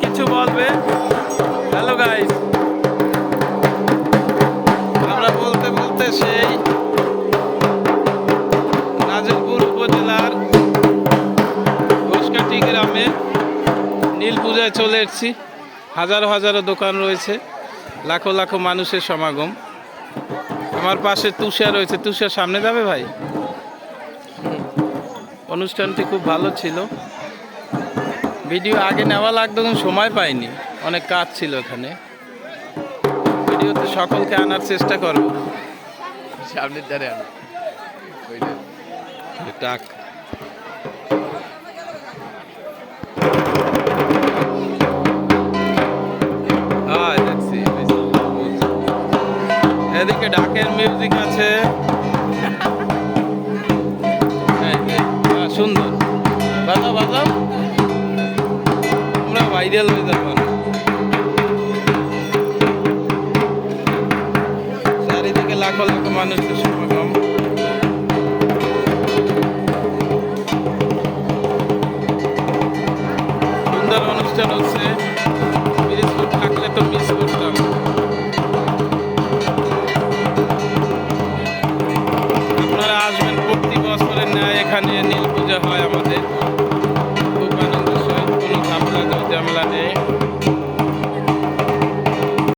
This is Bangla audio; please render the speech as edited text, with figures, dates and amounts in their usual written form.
কিছু বলবে। হ্যালো গাইস, আমরা বলতে বলতে সেই নাজিরপুর উপজেলার ঘোষকাটি গ্রামে নীল পূজায় চলে এসেছি। হাজারো হাজারো দোকান রয়েছে, লাখো লাখো মানুষের সমাগম। আমার পাশে তুষার রয়েছে। তুষার সামনে যাবে ভাই? অনুষ্ঠানটি খুব ভালো ছিল। ভিডিও আগে নেওয়া লাগতো কিন্তু সময় পাইনি, অনেক কাজ ছিল এখানে। ভিডিওতে সকলকে আনার চেষ্টা করব। সামনের দ্বারে আনো টাক এদিকে ডাকের মিউজিক আছে। সুন্দর, বাজাও বাজাও, আমরা ভাইরাল হয়ে যাবো। চারিদিকে লাখো লাখো মানুষের সমাগম। সুন্দর অনুষ্ঠান হচ্ছে।